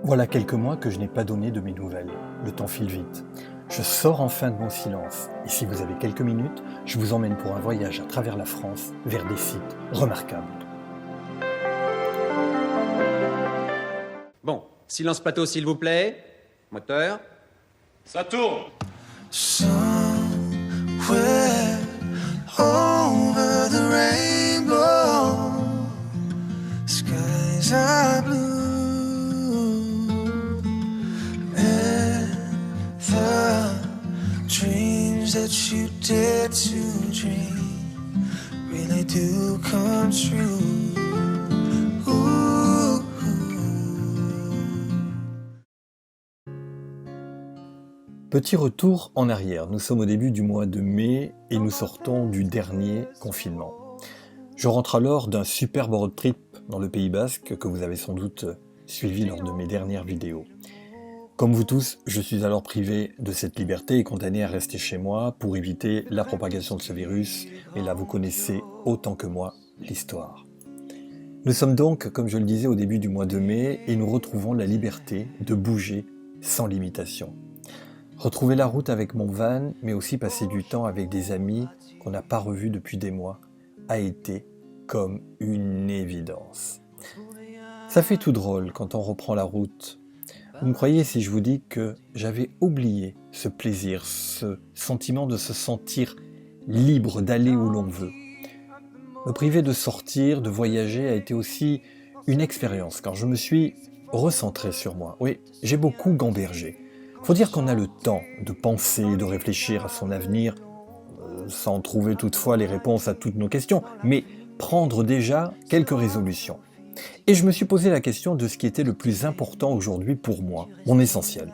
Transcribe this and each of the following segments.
Voilà quelques mois que je n'ai pas donné de mes nouvelles. Le temps file vite. Je sors enfin de mon silence. Et si vous avez quelques minutes, je vous emmène pour un voyage à travers la France vers des sites remarquables. Bon, silence plateau s'il vous plaît. Moteur. Ça tourne. Somewhere over the rainbow, skies are blue, and the dreams that you dare to dream really do come true. Petit retour en arrière. Nous sommes au début du mois de mai et nous sortons du dernier confinement. Je rentre alors d'un superbe road trip dans le Pays Basque que vous avez sans doute suivi lors de mes dernières vidéos. Comme vous tous, je suis alors privé de cette liberté et condamné à rester chez moi pour éviter la propagation de ce virus. Et là, vous connaissez autant que moi l'histoire. Nous sommes donc, comme je le disais, au début du mois de mai et nous retrouvons la liberté de bouger sans limitation. Retrouver la route avec mon van, mais aussi passer du temps avec des amis qu'on n'a pas revus depuis des mois, a été comme une évidence. Ça fait tout drôle quand on reprend la route. Vous me croyez si je vous dis que j'avais oublié ce plaisir, ce sentiment de se sentir libre d'aller où l'on veut. Me priver de sortir, de voyager a été aussi une expérience, car je me suis recentré sur moi. Oui, j'ai beaucoup gambergé. Faut dire qu'on a le temps de penser, de réfléchir à son avenir, sans trouver toutefois les réponses à toutes nos questions, mais prendre déjà quelques résolutions. Et je me suis posé la question de ce qui était le plus important aujourd'hui pour moi, mon essentiel.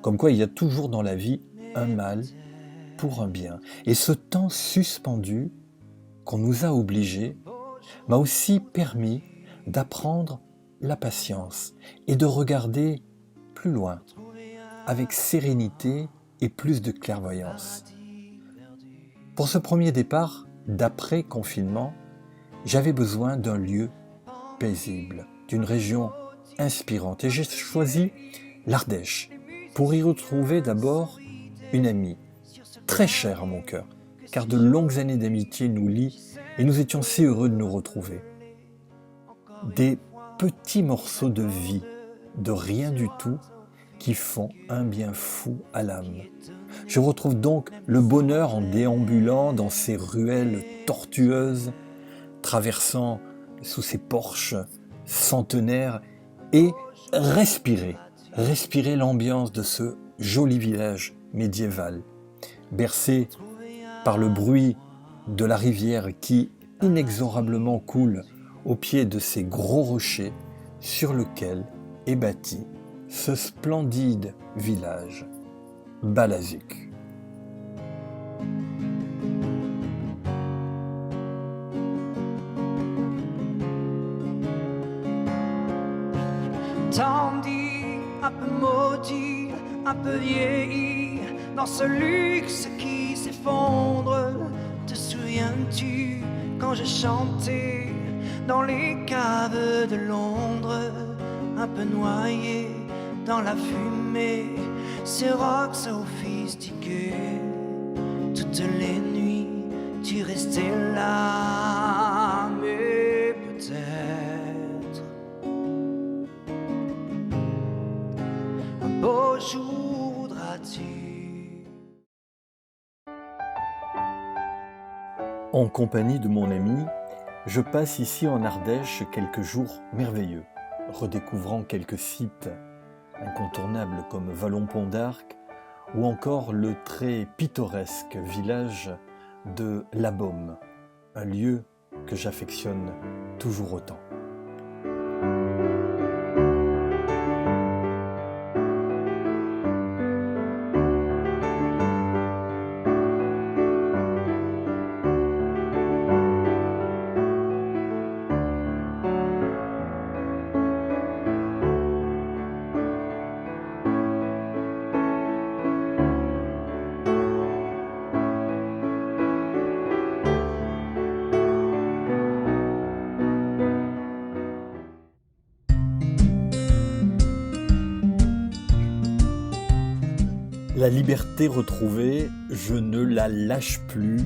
Comme quoi il y a toujours dans la vie un mal pour un bien. Et ce temps suspendu qu'on nous a obligés m'a aussi permis d'apprendre la patience et de regarder plus loin, avec sérénité et plus de clairvoyance. Pour ce premier départ d'après-confinement, j'avais besoin d'un lieu paisible, d'une région inspirante. Et j'ai choisi l'Ardèche pour y retrouver d'abord une amie très chère à mon cœur, car de longues années d'amitié nous lient et nous étions si heureux de nous retrouver. Des petits morceaux de vie, de rien du tout, qui font un bien fou à l'âme. Je retrouve donc le bonheur en déambulant dans ces ruelles tortueuses, traversant sous ces porches centenaires et respirer l'ambiance de ce joli village médiéval, bercé par le bruit de la rivière qui inexorablement coule au pied de ces gros rochers sur lesquels est bâti ce splendide village, Balazuc. Tandis, un peu maudit, un peu vieilli, dans ce luxe qui s'effondre. Te souviens-tu quand je chantais dans les caves de Londres, un peu noyé dans la fumée, ces rocs sophistiqués. Toutes les nuits, tu restais là, mais peut-être un beau jour voudras-tu. En compagnie de mon ami, je passe ici en Ardèche quelques jours merveilleux, redécouvrant quelques sites incontournables comme Vallon-Pont d'Arc ou encore le très pittoresque village de La Baume, un lieu que j'affectionne toujours autant. La liberté retrouvée, je ne la lâche plus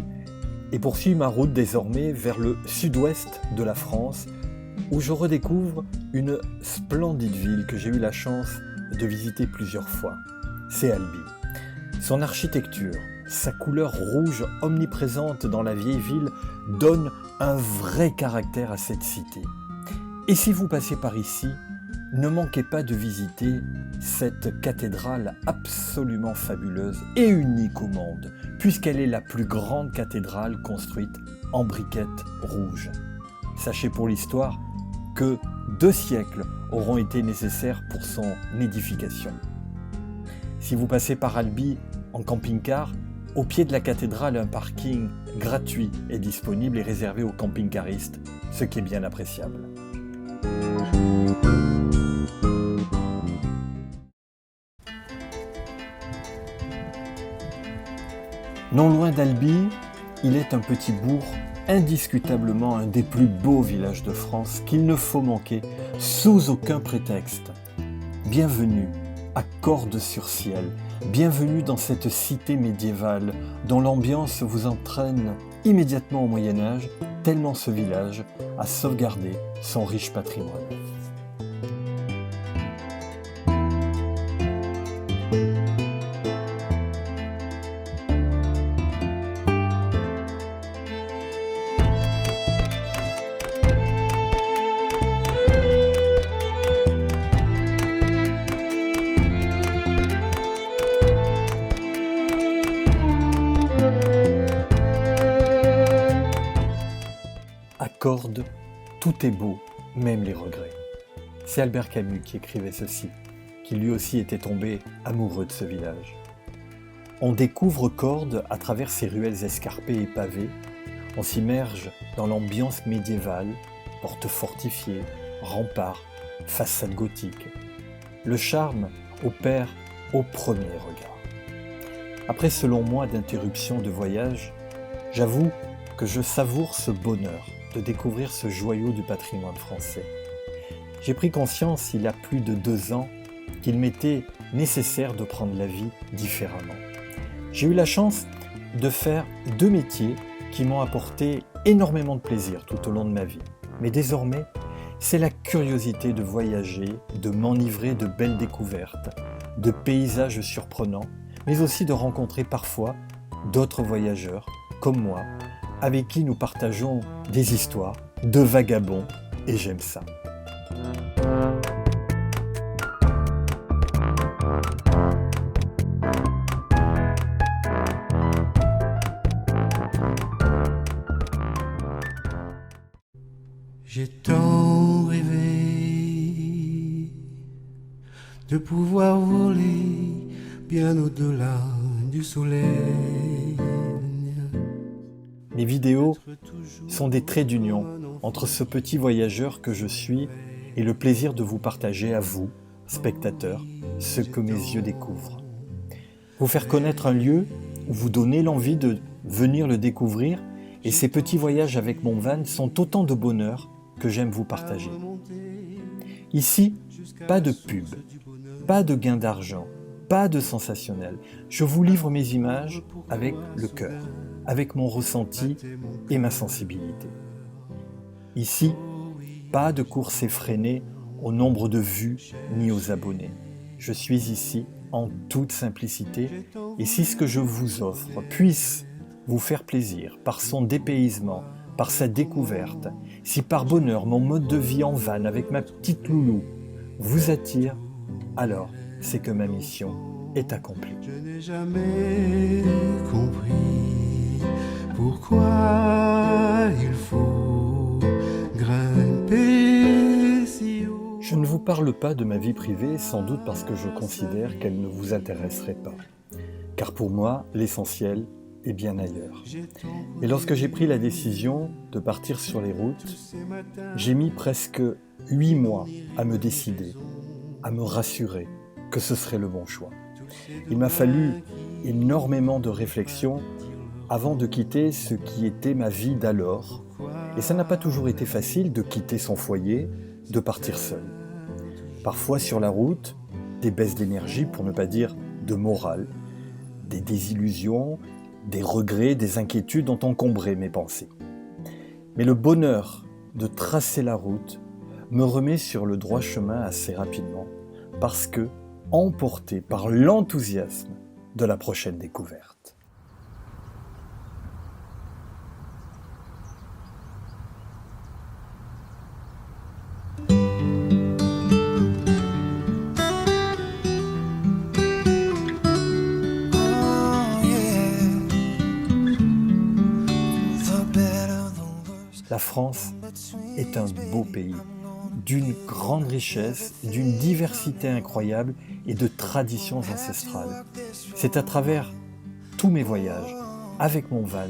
et poursuis ma route désormais vers le sud-ouest de la France où je redécouvre une splendide ville que j'ai eu la chance de visiter plusieurs fois. C'est Albi. Son architecture, sa couleur rouge omniprésente dans la vieille ville donne un vrai caractère à cette cité. Et si vous passez par ici, ne manquez pas de visiter cette cathédrale absolument fabuleuse et unique au monde, puisqu'elle est la plus grande cathédrale construite en briquettes rouges. Sachez pour l'histoire que 2 siècles auront été nécessaires pour son édification. Si vous passez par Albi en camping-car, au pied de la cathédrale, un parking gratuit est disponible et réservé aux camping-caristes, ce qui est bien appréciable. Non loin d'Albi, il est un petit bourg, indiscutablement un des plus beaux villages de France qu'il ne faut manquer sous aucun prétexte. Bienvenue à Cordes-sur-Ciel, bienvenue dans cette cité médiévale dont l'ambiance vous entraîne immédiatement au Moyen-Âge, tellement ce village a sauvegardé son riche patrimoine. À Cordes, tout est beau, même les regrets. C'est Albert Camus qui écrivait ceci, qui lui aussi était tombé amoureux de ce village. On découvre Cordes à travers ses ruelles escarpées et pavées, on s'immerge dans l'ambiance médiévale, portes fortifiées, remparts, façades gothiques. Le charme opère au premier regard. Après ce long mois d'interruption de voyage, j'avoue que je savoure ce bonheur de découvrir ce joyau du patrimoine français. J'ai pris conscience il y a plus de 2 ans qu'il m'était nécessaire de prendre la vie différemment. J'ai eu la chance de faire 2 métiers qui m'ont apporté énormément de plaisir tout au long de ma vie. Mais désormais, c'est la curiosité de voyager, de m'enivrer de belles découvertes, de paysages surprenants, mais aussi de rencontrer parfois d'autres voyageurs, comme moi, avec qui nous partageons des histoires de vagabonds, et j'aime ça. J'ai tant rêvé de pouvoir voler bien au-delà du soleil. Les vidéos sont des traits d'union entre ce petit voyageur que je suis et le plaisir de vous partager à vous, spectateurs, ce que mes yeux découvrent. Vous faire connaître un lieu, vous donner l'envie de venir le découvrir, et ces petits voyages avec mon van sont autant de bonheur que j'aime vous partager. Ici, pas de pub, pas de gain d'argent, pas de sensationnel. Je vous livre mes images avec le cœur, avec mon ressenti et ma sensibilité. Ici, pas de course effrénée au nombre de vues ni aux abonnés. Je suis ici en toute simplicité, et si ce que je vous offre puisse vous faire plaisir par son dépaysement, par sa découverte, si par bonheur mon mode de vie en van avec ma petite loulou vous attire, alors c'est que ma mission est accomplie. Je n'ai jamais compris pourquoi il faut grimper si haut. Je ne vous parle pas de ma vie privée, sans doute parce que je considère qu'elle ne vous intéresserait pas. Car pour moi, l'essentiel est bien ailleurs. Et lorsque j'ai pris la décision de partir sur les routes, j'ai mis presque 8 mois à me décider, à me rassurer que ce serait le bon choix. Il m'a fallu énormément de réflexion avant de quitter ce qui était ma vie d'alors. Et ça n'a pas toujours été facile de quitter son foyer, de partir seul. Parfois sur la route, des baisses d'énergie, pour ne pas dire de morale, des désillusions, des regrets, des inquiétudes ont encombré mes pensées. Mais le bonheur de tracer la route me remet sur le droit chemin assez rapidement, parce que, emporté par l'enthousiasme de la prochaine découverte. La France est un beau pays, d'une grande richesse, d'une diversité incroyable et de traditions ancestrales. C'est à travers tous mes voyages, avec mon van,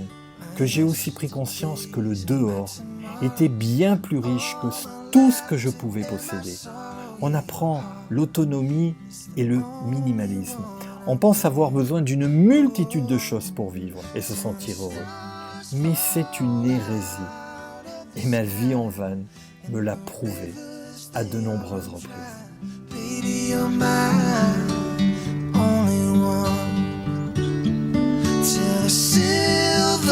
que j'ai aussi pris conscience que le dehors était bien plus riche que tout ce que je pouvais posséder. On apprend l'autonomie et le minimalisme. On pense avoir besoin d'une multitude de choses pour vivre et se sentir heureux. Mais c'est une hérésie. Et ma vie en van me l'a prouvé à de nombreuses reprises. Baby, you're my only one. Till the silver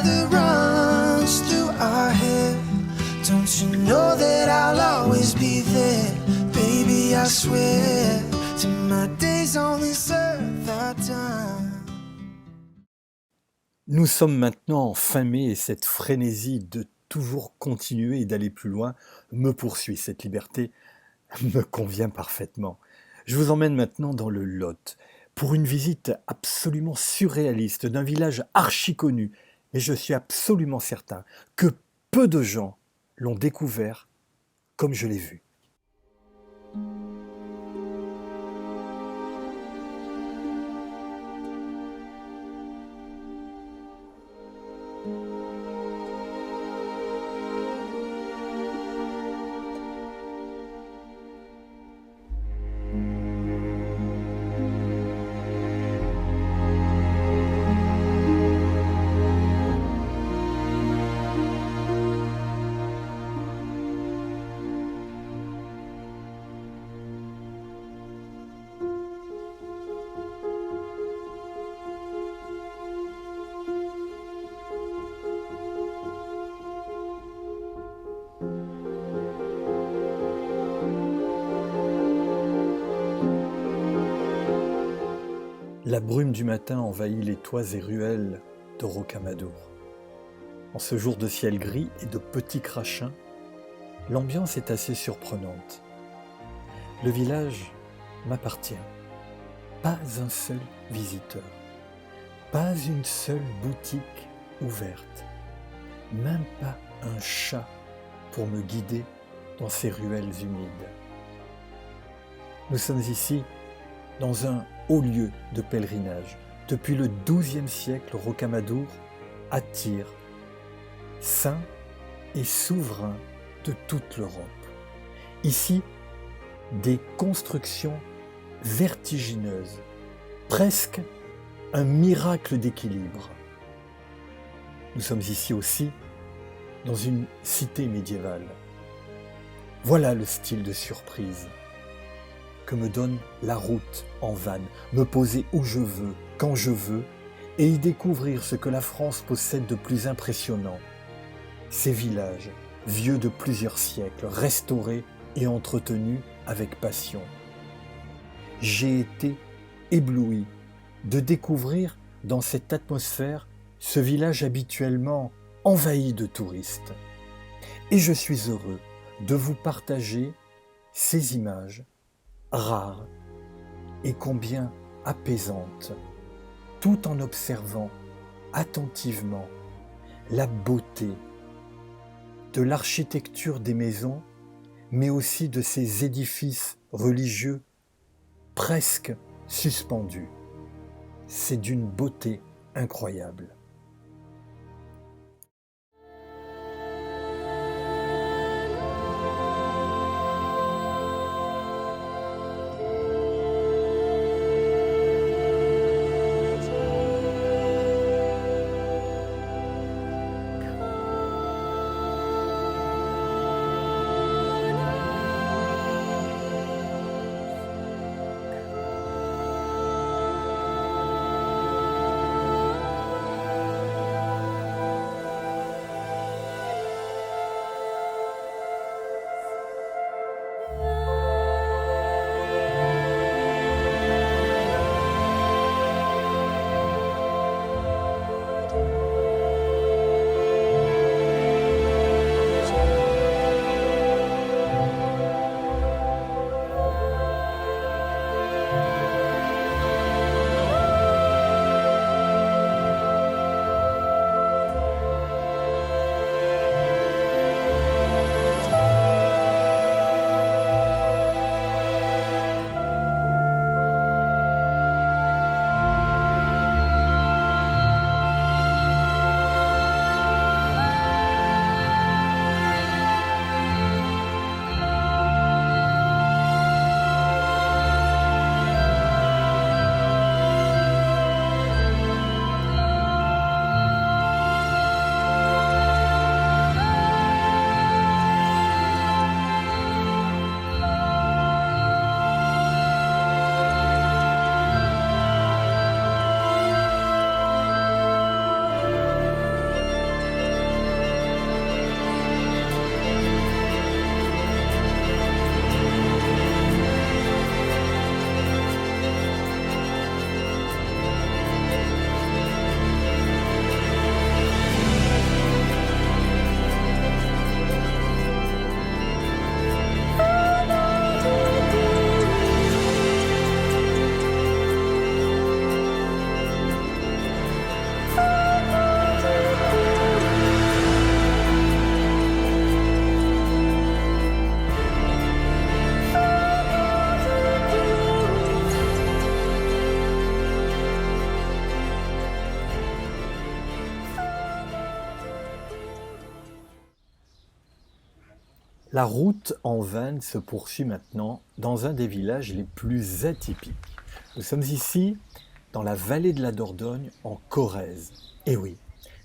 that runs through our hair. Don't you know that I'll always be there? Baby, I swear to my days on this earth are done. Nous sommes maintenant en fin mai et cette frénésie de toujours continuer et d'aller plus loin me poursuit. Cette liberté me convient parfaitement. Je vous emmène maintenant dans le Lot pour une visite absolument surréaliste d'un village archi connu. Et je suis absolument certain que peu de gens l'ont découvert comme je l'ai vu. La brume du matin envahit les toits et ruelles de Rocamadour. En ce jour de ciel gris et de petits crachins, l'ambiance est assez surprenante. Le village m'appartient. Pas un seul visiteur. Pas une seule boutique ouverte. Même pas un chat pour me guider dans ces ruelles humides. Nous sommes ici dans un haut lieu de pèlerinage. Depuis le XIIe siècle, Rocamadour attire saints et souverains de toute l'Europe. Ici, des constructions vertigineuses, presque un miracle d'équilibre. Nous sommes ici aussi dans une cité médiévale. Voilà le style de surprise que me donne la route en van, me poser où je veux, quand je veux, et y découvrir ce que la France possède de plus impressionnant. Ces villages, vieux de plusieurs siècles, restaurés et entretenus avec passion. J'ai été ébloui de découvrir dans cette atmosphère ce village habituellement envahi de touristes. Et je suis heureux de vous partager ces images rares et combien apaisantes, tout en observant attentivement la beauté de l'architecture des maisons, mais aussi de ces édifices religieux presque suspendus. C'est d'une beauté incroyable. La route en van se poursuit maintenant dans un des villages les plus atypiques. Nous sommes ici dans la vallée de la Dordogne, en Corrèze. Et oui,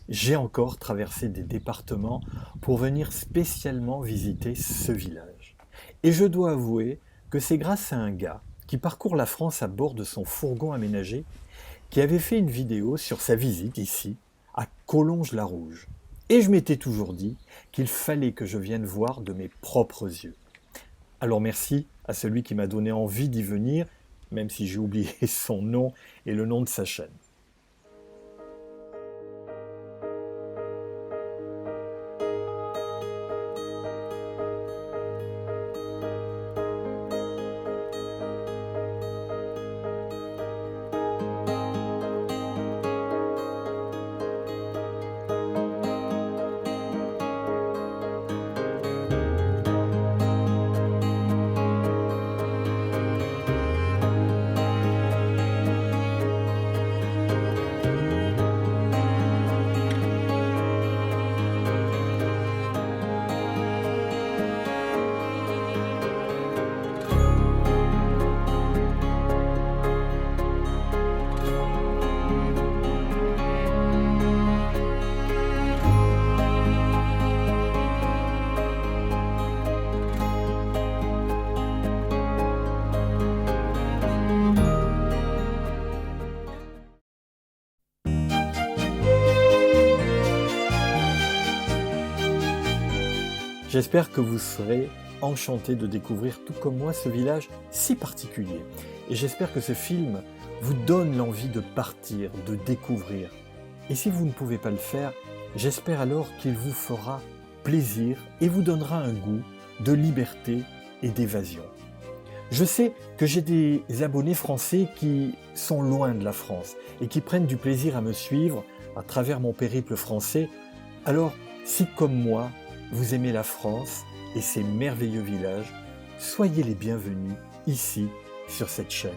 j'ai encore traversé des départements pour venir spécialement visiter ce village. Et je dois avouer que c'est grâce à un gars qui parcourt la France à bord de son fourgon aménagé qui avait fait une vidéo sur sa visite ici, à Collonges-la-Rouge. Et je m'étais toujours dit qu'il fallait que je vienne voir de mes propres yeux. Alors merci à celui qui m'a donné envie d'y venir, même si j'ai oublié son nom et le nom de sa chaîne. J'espère que vous serez enchantés de découvrir tout comme moi ce village si particulier. Et j'espère que ce film vous donne l'envie de partir, de découvrir. Et si vous ne pouvez pas le faire, j'espère alors qu'il vous fera plaisir et vous donnera un goût de liberté et d'évasion. Je sais que j'ai des abonnés français qui sont loin de la France et qui prennent du plaisir à me suivre à travers mon périple français. Alors, si comme moi, vous aimez la France et ses merveilleux villages, soyez les bienvenus ici sur cette chaîne.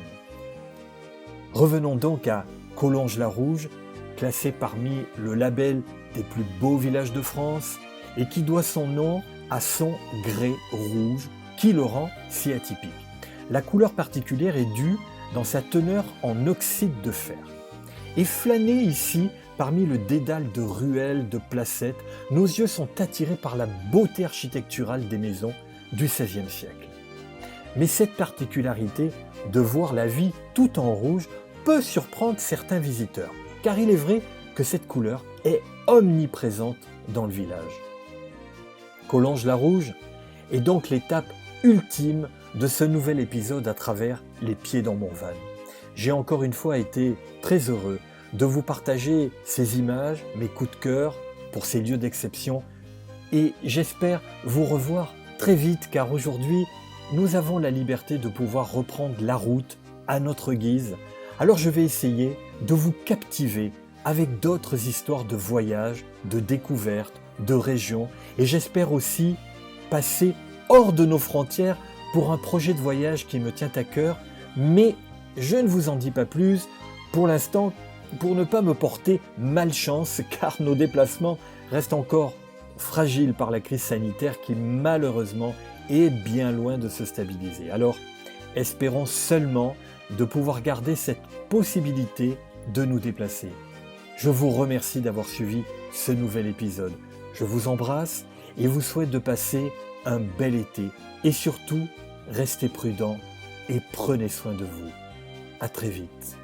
Revenons donc à Collonges-la-Rouge, classé parmi le label des plus beaux villages de France et qui doit son nom à son grès rouge qui le rend si atypique. La couleur particulière est due dans sa teneur en oxyde de fer. Et flâner ici parmi le dédale de ruelles, de placettes, nos yeux sont attirés par la beauté architecturale des maisons du XVIe siècle. Mais cette particularité de voir la vie tout en rouge peut surprendre certains visiteurs, car il est vrai que cette couleur est omniprésente dans le village. Collonges-la-Rouge est donc l'étape ultime de ce nouvel épisode à travers les pieds dans mon van. J'ai encore une fois été très heureux de vous partager ces images, mes coups de cœur pour ces lieux d'exception et j'espère vous revoir très vite car aujourd'hui nous avons la liberté de pouvoir reprendre la route à notre guise. Alors je vais essayer de vous captiver avec d'autres histoires de voyages, de découvertes, de régions et j'espère aussi passer hors de nos frontières pour un projet de voyage qui me tient à cœur, mais je ne vous en dis pas plus pour l'instant pour ne pas me porter malchance car nos déplacements restent encore fragiles par la crise sanitaire qui malheureusement est bien loin de se stabiliser. Alors espérons seulement de pouvoir garder cette possibilité de nous déplacer. Je vous remercie d'avoir suivi ce nouvel épisode. Je vous embrasse et vous souhaite de passer un bel été et surtout restez prudents et prenez soin de vous. À très vite.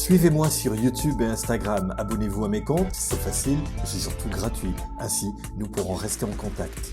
Suivez-moi sur YouTube et Instagram, abonnez-vous à mes comptes, c'est facile, c'est surtout gratuit. Ainsi, nous pourrons rester en contact.